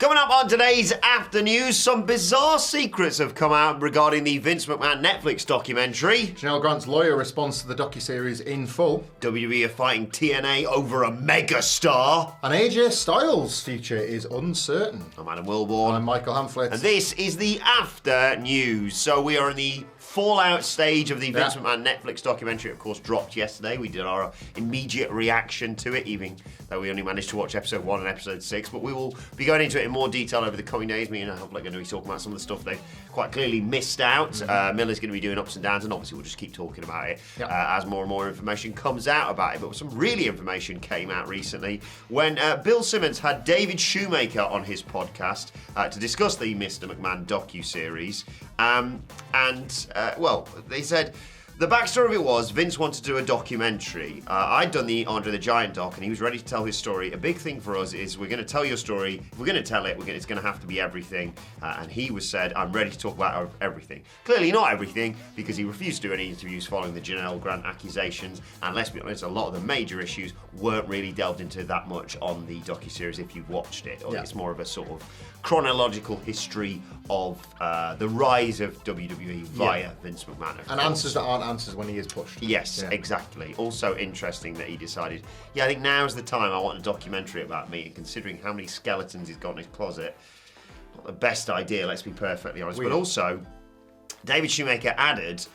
Coming up on today's After News, some bizarre secrets have come out regarding the Vince McMahon Netflix documentary. Janel Grant's lawyer responds to the docuseries in full. WWE are fighting TNA over a megastar. And AJ Styles' future is uncertain. I'm Adam Wilborn. I'm Michael Hamflett. And this is the After News. So we are in the fallout stage of the Vince McMahon Netflix documentary. Of course, dropped yesterday. We did our immediate reaction to it, even though we only managed to watch episode 1 and episode 6. But we will be going into it in more detail over the coming days. Me and Hamflett are going to be talking about some of the stuff they've quite clearly missed out. Miller's going to be doing ups and downs, and obviously we'll just keep talking about it as more and more information comes out about it. But some really information came out recently when Bill Simmons had David Shoemaker on his podcast to discuss the Mr. McMahon docuseries. Well, they said the backstory of it was Vince wanted to do a documentary. I'd done the Andre the Giant doc, and he was ready to tell his story. A big thing for us is we're going to tell your story. If we're going to tell it, it's going to have to be everything. And he said, I'm ready to talk about everything. Clearly not everything, because he refused to do any interviews following the Janel Grant accusations. And let's be honest, a lot of the major issues weren't really delved into that much on the docuseries if you've watched it. It's more of a sort of chronological history of the rise of WWE via Vince McMahon. And answers that aren't answers when he is pushed. Yes, exactly. Also interesting that he decided, I think now's the time I want a documentary about me, and considering how many skeletons he's got in his closet, not the best idea, let's be perfectly honest. But also, David Shoemaker added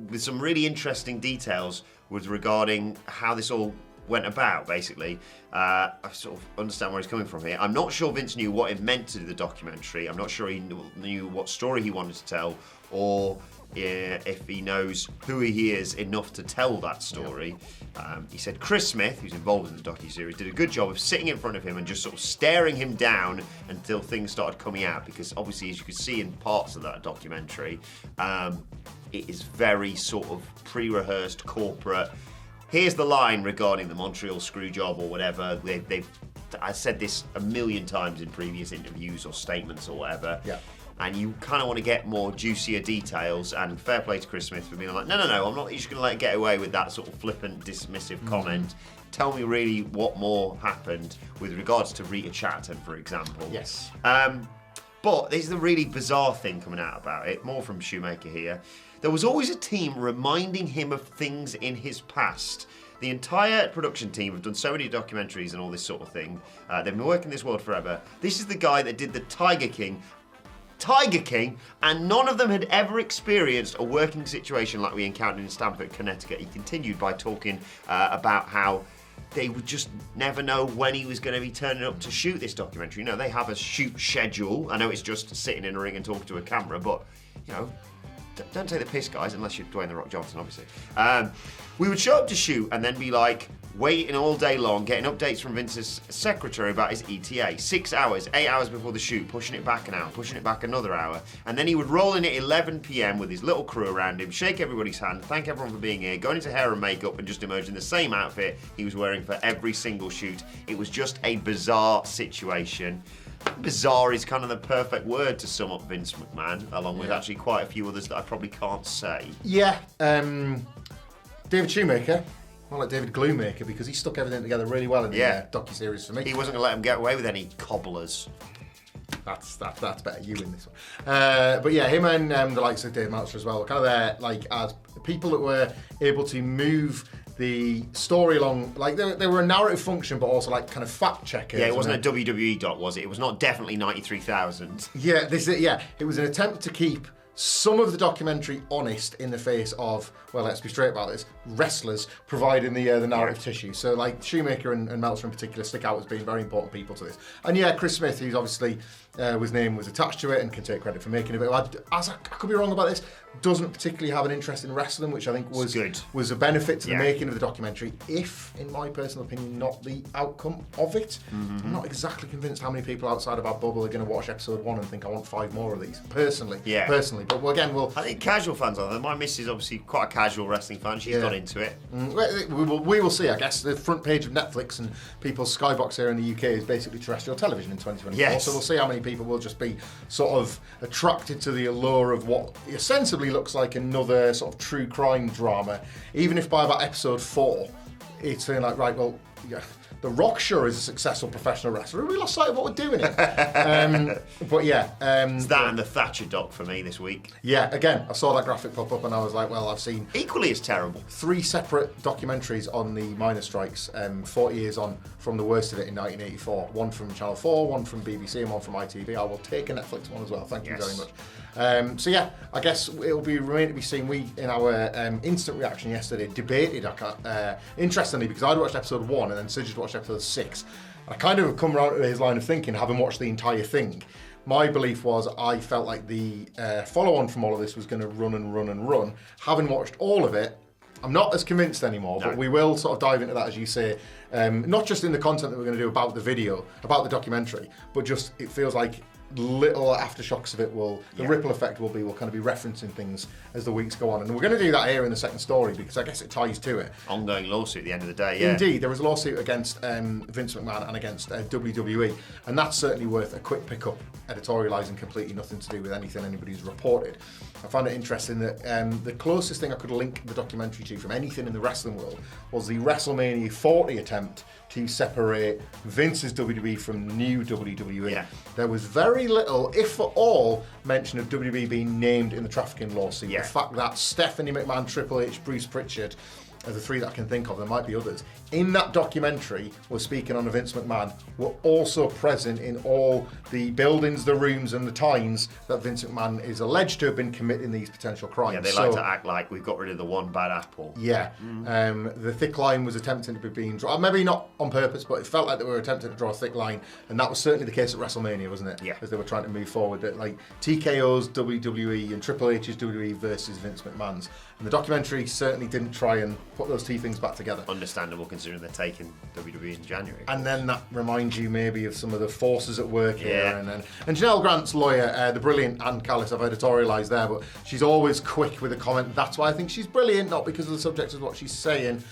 with some really interesting details regarding how this all went about, basically. I sort of understand where he's coming from here. I'm not sure Vince knew what it meant to do the documentary. I'm not sure he knew what story he wanted to tell, or if he knows who he is enough to tell that story. He said Chris Smith, who's involved in the docuseries, did a good job of sitting in front of him and just sort of staring him down until things started coming out, because obviously, as you could see in parts of that documentary, it is very sort of pre-rehearsed, corporate. Here's the line regarding the Montreal screw job or whatever. I said this a million times in previous interviews or statements or whatever. Yeah. And you kind of want to get more juicier details. And fair play to Chris Smith for being like, no, I'm not just going to let it get away with that sort of flippant, dismissive comment. Tell me really what more happened with regards to Rita Chatterton, for example. Yes. But this is the really bizarre thing coming out about it. More from Shoemaker here. There was always a team reminding him of things in his past. The entire production team have done so many documentaries and all this sort of thing. They've been working in this world forever. This is the guy that did the Tiger King, and none of them had ever experienced a working situation like we encountered in Stamford, Connecticut. He continued by talking about how they would just never know when he was going to be turning up to shoot this documentary. You know, they have a shoot schedule. I know it's just sitting in a ring and talking to a camera, but, don't take the piss, guys, unless you're Dwayne The Rock Johnson, obviously. We would show up to shoot and then be like waiting all day long, getting updates from Vince's secretary about his ETA. 6 hours, 8 hours before the shoot, pushing it back an hour, pushing it back another hour. And then he would roll in at 11 p.m. with his little crew around him, shake everybody's hand, thank everyone for being here, going into hair and makeup and just emerge in the same outfit he was wearing for every single shoot. It was just a bizarre situation. Bizarre is kind of the perfect word to sum up Vince McMahon, along with actually quite a few others that I probably can't say. Yeah, David Shoemaker, more like David Gloomaker, because he stuck everything together really well in the docuseries for me. He wasn't going to let him get away with any cobblers. That's better, you in this one. But yeah, him and the likes of Dave Meltzer as well, kind of there, like, as people that were able to move the story along, like they were a narrative function, but also like kind of fact checkers. Yeah, it wasn't a WWE doc, was it? It was not definitely 93,000. Yeah, it was an attempt to keep some of the documentary honest in the face of, well, let's be straight about this, wrestlers providing the narrative tissue. So like Shoemaker and Meltzer in particular stick out as being very important people to this. And yeah, Chris Smith, who's obviously his name was attached to it and can take credit for making it. I could be wrong about this, doesn't particularly have an interest in wrestling, which I think was a benefit to the making of the documentary, if, in my personal opinion, not the outcome of it. I'm not exactly convinced how many people outside of our bubble are going to watch episode 1 and think, I want 5 more of these, personally. But again, I think casual fans are there. My missus is obviously quite a casual wrestling fan. She's got into it. We will see, I guess. The front page of Netflix and people's Skybox here in the UK is basically terrestrial television in 2024. Yes. So we'll see how many people will just be sort of attracted to the allure of what ostensibly looks like another sort of true crime drama, even if by about episode 4 it's feeling like, right, well, The Rock sure is a successful professional wrestler. We lost sight of what we're doing here. But yeah. It's that and the Thatcher doc for me this week. Yeah, again, I saw that graphic pop up and I was like, well, I've seen... Equally as terrible. 3 separate documentaries on the miners' strikes, 40 years on from the worst of it in 1984. One from Channel 4, one from BBC and one from ITV. I will take a Netflix one as well. Thank you very much. So yeah, I guess it'll remain to be seen. We, in our instant reaction yesterday, debated, interestingly, because I'd watched episode 1 and then Sid had watched episode 6. I kind of come around to his line of thinking, having watched the entire thing. My belief was I felt like the follow-on from all of this was going to run and run and run. Having watched all of it, I'm not as convinced anymore, but we will sort of dive into that, as you say, not just in the content that we're going to do about the video, about the documentary, but just it feels like little aftershocks of it the ripple effect will kind of be referencing things as the weeks go on. And we're going to do that here in the second story because I guess it ties to it. Ongoing lawsuit at the end of the day, yeah. Indeed, there was a lawsuit against Vince McMahon and against WWE, and that's certainly worth a quick pick-up, editorialising completely nothing to do with anything anybody's reported. I found it interesting that the closest thing I could link the documentary to from anything in the wrestling world was the WrestleMania 40 attempt to separate Vince's WWE from new WWE. Yeah. There was very little, if at all, mention of WWE being named in the trafficking lawsuit. Yeah. The fact that Stephanie McMahon, Triple H, Bruce Pritchard are the 3 that I can think of, there might be others, in that documentary were speaking on Vince McMahon, were also present in all the buildings, the rooms and the times that Vince McMahon is alleged to have been committing these potential crimes. Yeah, they like to act like we've got rid of the one bad apple. Yeah. The thick line was attempting to be being drawn, maybe not on purpose, but it felt like they were attempting to draw a thick line, and that was certainly the case at WrestleMania, wasn't it? Yeah. As they were trying to move forward, that like TKO's WWE and Triple H's WWE versus Vince McMahon's. And the documentary certainly didn't try and put those 2 things back together. Understandable considering they're taking WWE in January. And then that reminds you maybe of some of the forces at work here. And Janel Grant's lawyer, the brilliant Anne Callis, I've editorialised there, but she's always quick with a comment. That's why I think she's brilliant, not because of the subject of what she's saying.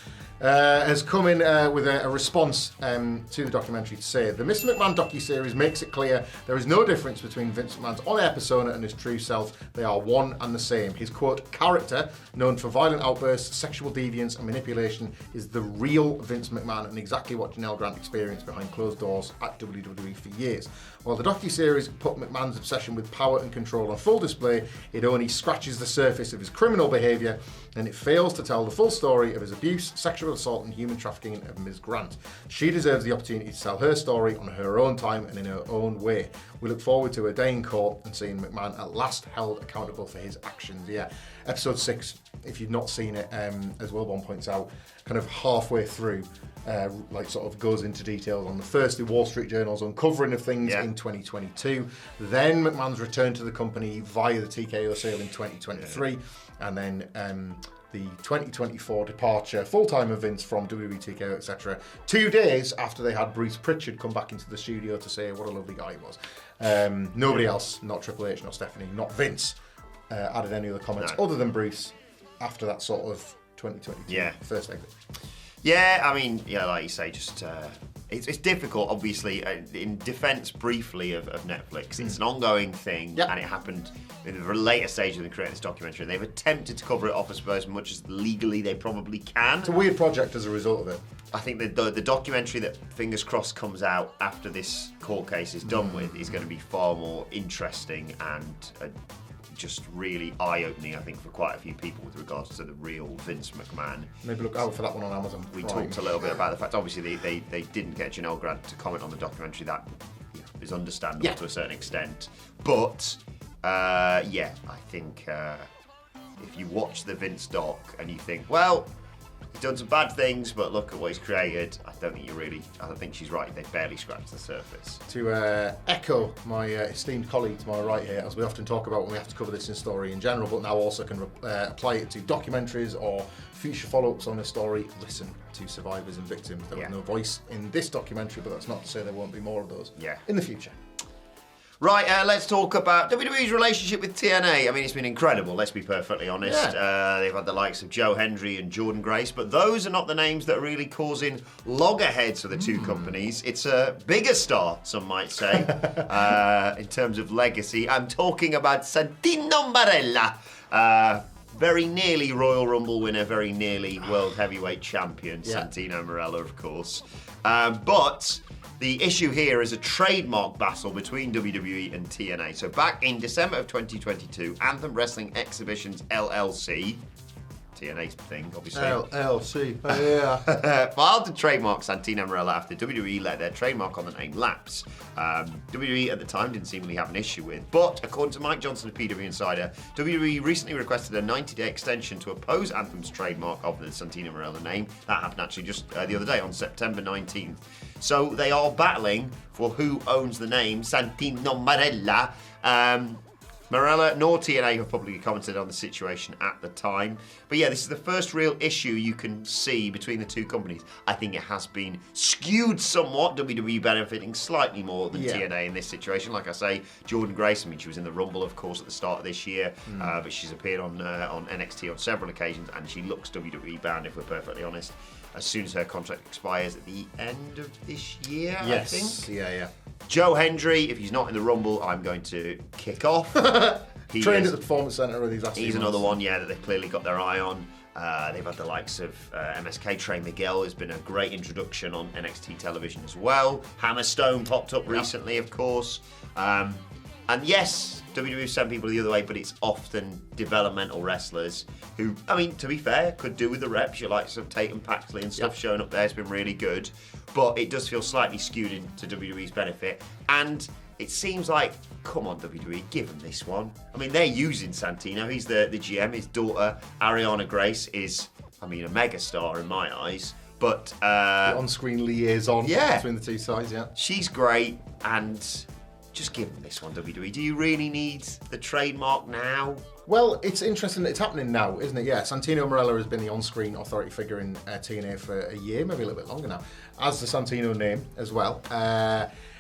Has come in with a response to the documentary to say, the Mr. McMahon docuseries makes it clear there is no difference between Vince McMahon's on-air persona and his true self. They are one and the same. His, quote, character, known for violent outbursts, sexual deviance and manipulation, is the real Vince McMahon and exactly what Janel Grant experienced behind closed doors at WWE for years. While the docuseries put McMahon's obsession with power and control on full display, it only scratches the surface of his criminal behaviour, and it fails to tell the full story of his abuse, sexual assault and human trafficking of Ms. Grant. She deserves the opportunity to tell her story on her own time and in her own way. We look forward to her day in court and seeing McMahon at last held accountable for his actions. Yeah, episode 6, if you've not seen it, as Wilborn points out, kind of halfway through, like sort of goes into details on the first the Wall Street Journal's uncovering of things in 2022, then McMahon's return to the company via the TKO sale in 2023, and then the 2024 departure full-time of Vince from WWE, TKO, etc. 2 days after they had Bruce Pritchard come back into the studio to say what a lovely guy he was. Nobody else, not Triple H, not Stephanie, not Vince, added any other comments other than Bruce after that sort of 2022 first exit. Yeah, I mean, like you say, just it's difficult, obviously. In defence, briefly, of Netflix, it's an ongoing thing, and it happened in the later stage of them creating this documentary, and they've attempted to cover it off, I suppose, as much as legally they probably can. It's a weird project as a result of it. I think the documentary that, fingers crossed, comes out after this court case is done with is going to be far more interesting and just really eye-opening, I think, for quite a few people with regards to the real Vince McMahon. Maybe look out for that one on Amazon. We talked a little bit about the fact, obviously, they didn't get Janel Grant to comment on the documentary. That is understandable to a certain extent. But, I think if you watch the Vince doc and you think, well, he's done some bad things, but look at what he's created, I don't think she's right. They barely scratched the surface. To echo my esteemed colleague to my right here, as we often talk about when we have to cover this in story in general, but now also can apply it to documentaries or future follow-ups on a story, listen to survivors and victims. There was no voice in this documentary, but that's not to say there won't be more of those in the future. Right, let's talk about WWE's relationship with TNA. I mean, it's been incredible, let's be perfectly honest. They've had the likes of Joe Hendry and Jordan Grace, but those are not the names that are really causing loggerheads for the two companies. It's a bigger star, some might say, in terms of legacy. I'm talking about Santino Marella. very nearly Royal Rumble winner, very nearly World Heavyweight Champion, Santino Marella, of course. But the issue here is a trademark battle between WWE and TNA. So back in December of 2022, Anthem Wrestling Exhibitions LLC, TNA's thing, obviously. LLC. Yeah. Filed to trademark Santino Marella after WWE let their trademark on the name lapse. WWE at the time didn't seemingly have an issue with, but according to Mike Johnson of PW Insider, WWE recently requested a 90-day extension to oppose Anthem's trademark of the Santino Marella name. That happened actually just the other day on September 19th. So they are battling for who owns the name Santino Marella. Marella nor TNA have publicly commented on the situation at the time. But yeah, this is the first real issue you can see between the two companies. I think it has been skewed somewhat, WWE benefiting slightly more than TNA in this situation. Like I say, Jordan Grace, I mean, she was in the Rumble, of course, at the start of this year, but she's appeared on NXT on several occasions, and she looks WWE bound, if we're perfectly honest, as soon as her contract expires at the end of this year, I think. Yeah. Joe Hendry, if he's not in the Rumble, I'm going to kick off. Trained at the Performance Centre with these last He's another one, that they've clearly got their eye on. They've had the likes of MSK. Trey Miguel has been a great introduction on NXT television as well. Hammerstone popped up recently, of course. And yes, WWE sent people the other way, but it's often developmental wrestlers who, I mean, to be fair, could do with the reps. Your likes of Tatum Paxley and stuff showing up there has been really good. But it does feel slightly skewed into WWE's benefit. And it seems like, come on, WWE, give him this one. I mean, they're using Santino. He's the GM. His daughter, Ariana Grace, is, I mean, a megastar in my eyes. But the on-screen liaison between the two sides, she's great, and just give them this one, WWE. Do you really need the trademark now? Well, it's interesting that it's happening now, isn't it? Yeah, Santino Marella has been the on-screen authority figure in TNA for a year, maybe a little bit longer now, as the Santino name as well.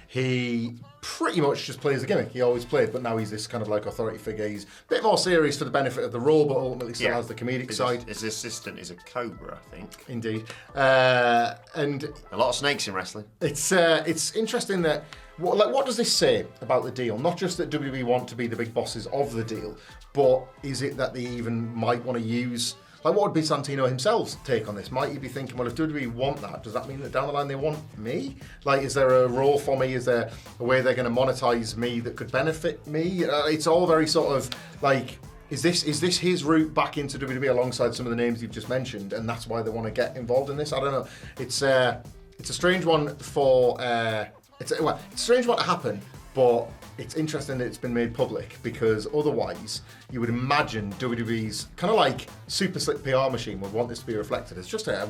He pretty much just plays a gimmick. He always played, but now he's this kind of like authority figure. He's a bit more serious for the benefit of the role, but ultimately still has the comedic side. His assistant is a cobra, I think. Indeed. And a lot of snakes in wrestling. It's interesting that what does this say about the deal? Not just that WWE want to be the big bosses of the deal, but is it that they even might want to use, like, what would be Santino himself's take on this? Might he be thinking, well, if WWE want that, does that mean that down the line they want me? Like, is there a role for me? Is there a way they're going to monetize me that could benefit me? It's all very sort of like, is this his route back into WWE alongside some of the names you've just mentioned, and that's why they want to get involved in this? I don't know. It's a strange one for. It's a strange one to happen, but it's interesting that it's been made public, because otherwise you would imagine WWE's kind of like super slick PR machine would want this to be reflected as just a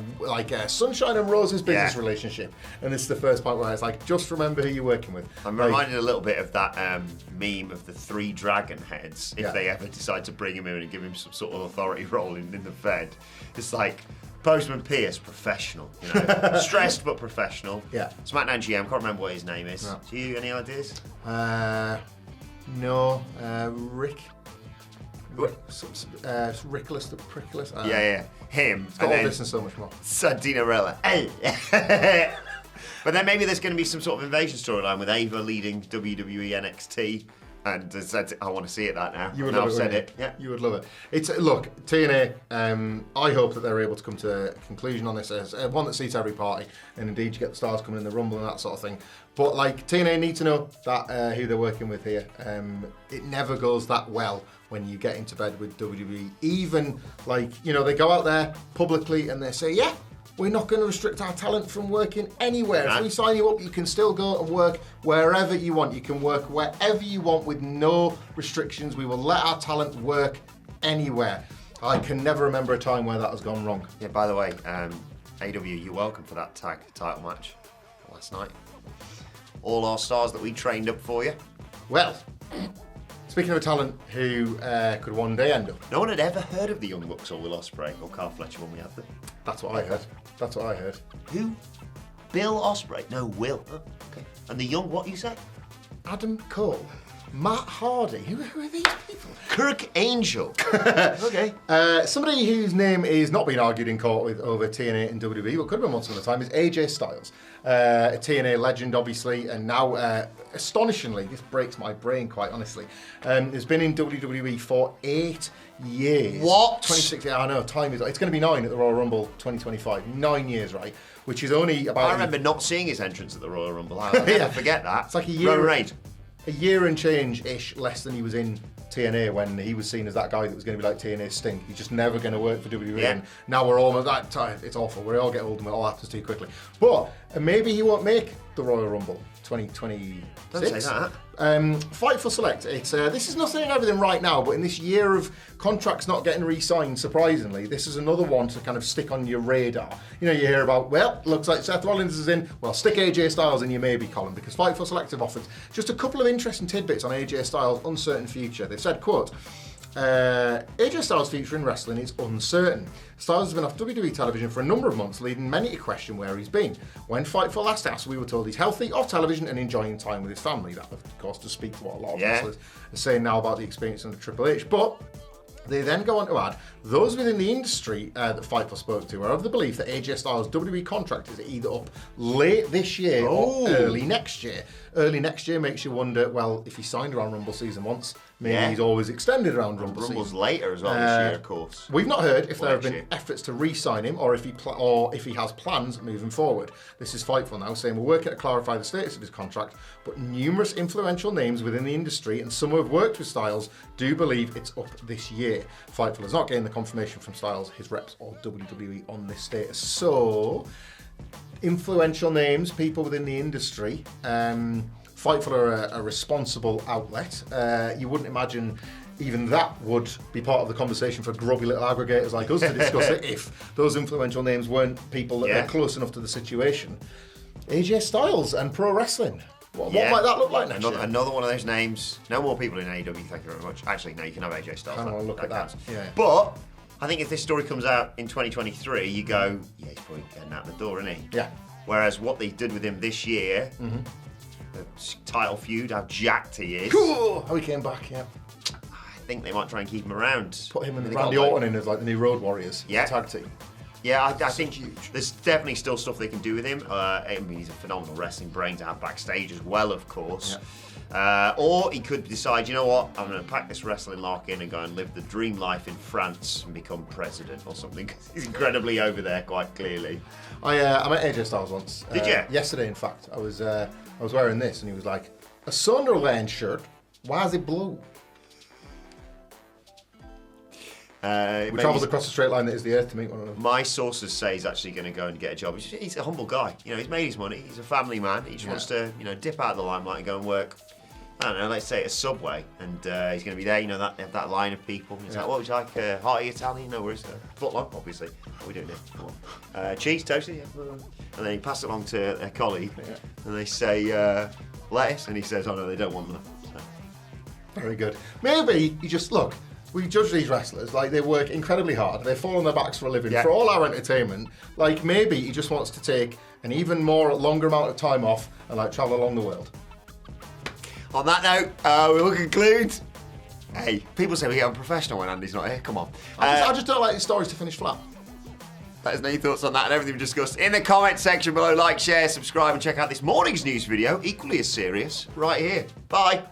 sunshine and roses business relationship. And this is the first point where it's like, just remember who you're working with. I'm reminded a little bit of that meme of the 3 dragon heads, if they ever decide to bring him in and give him some sort of authority role in the Fed. It's like Postman Pierce, professional, stressed but professional. Yeah. SmackDown GM, can't remember what his name is. No. Do you any ideas? No. Rick. Rickless the Prickless. Him. It's got all this and so much more. Santino Marella. But then maybe there's going to be some sort of invasion storyline with Ava leading WWE NXT. And I want to see it that now. You would love it. I've said it. Yeah, you would love it. Look, TNA. I hope that they're able to come to a conclusion on this as one that suits every party, and indeed you get the stars coming in the Rumble and that sort of thing. But like, TNA need to know that who they're working with here. It never goes that well when you get into bed with WWE. Even they go out there publicly and they say, we're not going to restrict our talent from working anywhere. If we sign you up, you can still go and work wherever you want. You can work wherever you want with no restrictions. We will let our talent work anywhere. I can never remember a time where that has gone wrong. Yeah, by the way, AW, you're welcome for that tag title match last night. All our stars that we trained up for you. Well, speaking of a talent who could one day end up. No one had ever heard of the Young Bucks or Will Ospreay or Carl Fletcher when we had them. That's what I heard. Who? Bill Ospreay? No, Will. Oh, okay. And the young, what you say? Adam Cole. Matt Hardy. Who are these people? Kirk Angel. Okay. Somebody whose name is not being argued in court with over TNA and WWE, but could have been once upon a time, is AJ Styles. A TNA legend, obviously, and now, astonishingly, this breaks my brain, quite honestly, has been in WWE for 8 years. What? 26, I know, time is... It's going to be 9 at the Royal Rumble 2025. 9 years, right? Which is only about... I remember not seeing his entrance at the Royal Rumble. I'll never forget that. It's like a year... Roman Reigns. A year and change-ish less than he was in TNA when he was seen as that guy that was going to be like TNA's Sting. He's just never going to work for WWE. Yeah. And now we're almost that time. It's awful. We all get old and it all happens too quickly. But maybe he won't make the Royal Rumble 2026. Don't say that. Fightful Select. It's this is nothing and everything right now, but in this year of contracts not getting re-signed, surprisingly, this is another one to kind of stick on your radar. You know, you hear about, well, looks like Seth Rollins is in. Well, stick AJ Styles in your maybe column, because Fightful Select have offered just a couple of interesting tidbits on AJ Styles' uncertain future. They've said, quote, AJ Styles' future in wrestling is uncertain. Styles has been off WWE television for a number of months, leading many to question where he's been. When Fightful last asked, we were told he's healthy, off television, and enjoying time with his family. That, of course, does speak to what a lot of wrestlers are saying now about the experience under Triple H. But they then go on to add, those within the industry that Fightful spoke to are of the belief that AJ Styles' WWE contract is either up late this year or early next year. Early next year makes you wonder, well, if he signed around Rumble season once, maybe he's always extended around Rumble Rumble's season. later as well this year, of course. We've not heard if there have been year. efforts to re-sign him or if he has plans moving forward. This is Fightful now saying we're working to clarify the status of his contract, but numerous influential names within the industry and some who have worked with Styles do believe it's up this year. Fightful has not gained the confirmation from Styles, his reps, or WWE on this status. So, influential names, people within the industry. Fightful are a responsible outlet. You wouldn't imagine even that would be part of the conversation for grubby little aggregators like us to discuss it if those influential names weren't people that are close enough to the situation. AJ Styles and pro wrestling. What might that look like next year? Another one of those names. No more people in AEW, thank you very much. Actually, no, you can have AJ Styles. I want to look at that. Counts. Yeah. But I think if this story comes out in 2023, you go, yeah, he's probably getting out the door, isn't he? Yeah. Whereas what they did with him this year, the title feud, how jacked he is. Cool. How he came back, yeah. I think they might try and keep him around. Put him and Randy Orton in as like the new Road Warriors. Yeah. Tag team. Yeah, I think there's definitely still stuff they can do with him. I mean, he's a phenomenal wrestling brain to have backstage as well, of course. Yeah. Or he could decide, you know what, I'm going to pack this wrestling lock in and go and live the dream life in France and become president or something. He's incredibly over there, quite clearly. I met AJ Styles once. Did you? Yesterday, in fact. I was wearing this and he was like, a Sunderland shirt? Why is it blue? We travelled across the straight line that is the earth to meet one another. My sources say he's actually going to go and get a job. He's a humble guy. You know, he's made his money. He's a family man. He just wants to, dip out of the limelight and go and work. I don't know. Let's say at a Subway, and he's going to be there. You know, that line of people. He's like, what would you like? Hearty Italian? No worries. Footlong, obviously. What are we doing here? Come on. Cheese toasted. Yeah. And then he passes it along to a colleague, and they say lettuce, and he says, oh no, they don't want that. So. Very good. Maybe you just look. We judge these wrestlers like they work incredibly hard. They fall on their backs for a living, for all our entertainment. Like maybe he just wants to take an even longer amount of time off and like travel along the world. On that note, we will conclude. Hey, people say we get unprofessional when Andy's not here. Come on. I just don't like these stories to finish flat. Let us know your thoughts on that and everything we discussed in the comment section below. Like, share, subscribe, and check out this morning's news video, equally as serious, right here. Bye.